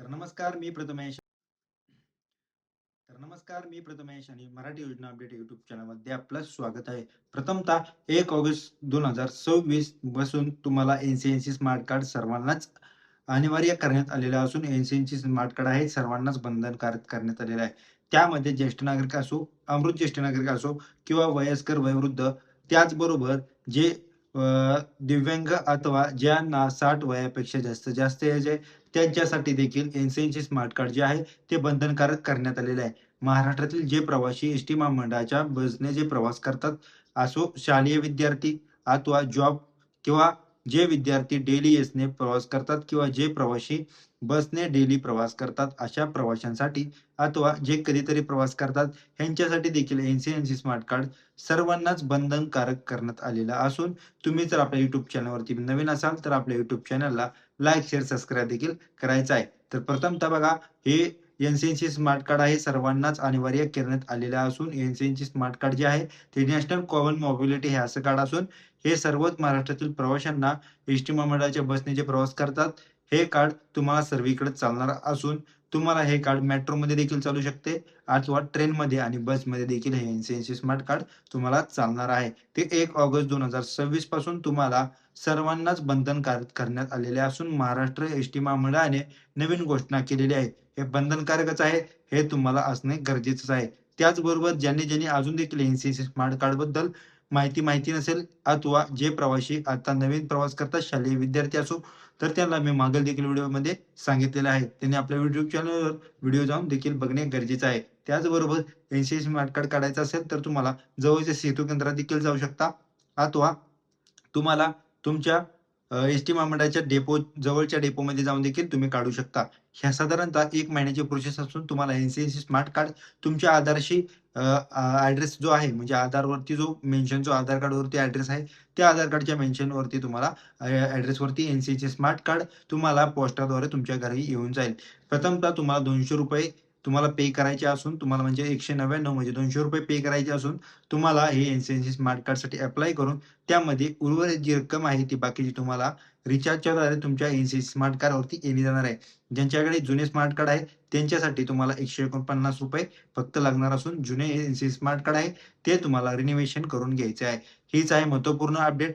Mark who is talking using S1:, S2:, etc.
S1: तर नमस्कार मी प्रथमेश. तर नमस्कार मी प्रथमेश आणि मराठी योजना अपडेट YouTube चॅनलमध्ये आपलं स्वागत आहे. प्रथमतः 1 ऑगस्ट 2026 पासून तुम्हाला NCNC स्मार्ट कार्ड सर्वांनाच अनिवार्य करण्यात आलेलं असून NCNC स्मार्ट कार्ड आहे सर्वांनाच बंधनकारक करण्यात आलेलं आहे. त्यामध्ये ज्येष्ठ नागरिक असो, अमृत ज्येष्ठ नागरिक असो किंवा वयस्कर, वयोवृद्ध त्याचबरोबर जे दिव्यांग अथवा ज्यांना 60 वयापेक्षा जास्त एज आहे त्यांच्यासाठी देखील NCNC स्मार्ट कार्ड जे आहे ते बंधनकारक करण्यात आलेले आहे. महाराष्ट्रातील जे प्रवासी एस-टी महामंडळाच्या बसने जे प्रवास करतात, असो शालेय विद्यार्थी अथवा जॉब किंवा जे विद्यार्थी डेली एसने प्रवास करतात किंवा जे प्रवासी बसने डेली प्रवास करतात, अशा प्रवाशांसाठी अथवा जे कधीतरी प्रवास करतात, ह्यांच्यासाठी देखील NCNC स्मार्ट कार्ड सर्वांनाच बंधनकारक करण्यात आलेलं असून, तुम्ही जर आपल्या YouTube चॅनलवरती नवीन असाल, तर आपल्या YouTube चॅनलला लाईक, शेअर, सबस्क्राईब देखील करायचं आहे. तर प्रथमतः बघा, हे NCNC स्मार्ट कार्ड आहे सर्वांनाच अनिवार्य करण्यात आलेलं असून NCNC स्मार्ट कार्ड जे आहे ते नॅशनल कॉमन मोबिलिटी हे असं कार्ड असून हे सर्वच महाराष्ट्रातील प्रवाशांना एस-टी महामंडळाच्या बसने जे प्रवास करतात, हे कार्ड तुम्हाला सर्वीकडे चालणार असून तुम्हाला हे कार्ड मेट्रोमध्ये देखील चालू शकते अथवा ट्रेनमध्ये आणि बसमध्ये देखील हे NCNC स्मार्ट कार्ड तुम्हाला चालणार आहे. ते 1 ऑगस्ट 2026 पासून तुम्हाला सर्वांनाच बंधनकारक करण्यात आलेले असून महाराष्ट्र एस-टी महामंडळाने नवीन घोषणा केलेली आहे. हे बंधनकारकच आहे, हे तुम्हाला असणे गरजेचंच आहे. त्याचबरोबर ज्यांनी अजून देखील NCNC स्मार्ट कार्डबद्दल माहिती नसेल अथवा जे प्रवासी आता नवीन प्रवास करतात, शालेय विद्यार्थी असो, तर त्यांना मी मागील देखील व्हिडिओमध्ये सांगितलेलं आहे. त्यांनी आपल्या YouTube चॅनलवर व्हिडिओ जाऊन देखील बघणे गरजेचं आहे. त्याचबरोबर NCNC स्मार्ट कार्ड काढायचं असेल, तर तुम्हाला जवळच्या सेतू केंद्रात देखील जाऊ शकता अथवा तुम्हाला तुमच्या एस-टी महामंडळाच्या जवळच्या डेपोमध्ये जाऊन देखील तुम्ही काढू शकता. ह्या साधारणतः 1 महिन्याची प्रोसेस असून तुम्हाला NCNC स्मार्ट कार्ड तुमच्या आधारशी ॲड्रेस जो आहे म्हणजे आधारवरती जो मेन्शन जो आधार कार्डवरती ॲड्रेस आहे, त्या आधार कार्डच्या मेन्शनवरती तुम्हाला ॲड्रेसवरती NCNC स्मार्ट कार्ड तुम्हाला पोस्टाद्वारे तुमच्या घरी येऊन जाईल. प्रथमतः तुम्हाला ₹200 तुम्हाला पे करायचे असून तुम्हाला म्हणजे 199 म्हणजे ₹200 पे करायचे असून तुम्हाला हे NCNC स्मार्ट कार्डसाठी अप्लाय करून त्यामध्ये उर्वरित जी रक्कम आहे ती बाकीची तुम्हाला रिचार्जच्याद्वारे तुमच्या NCNC स्मार्ट कार्डवरती येणे जाणार आहे. ज्यांच्याकडे जुने स्मार्ट कार्ड आहे त्यांच्यासाठी तुम्हाला ₹149 फक्त लागणार असून जुने NCNC स्मार्ट कार्ड आहे ते तुम्हाला रिनोव्हेशन करून घ्यायचे आहे. हीच आहे महत्त्वपूर्ण अपडेट.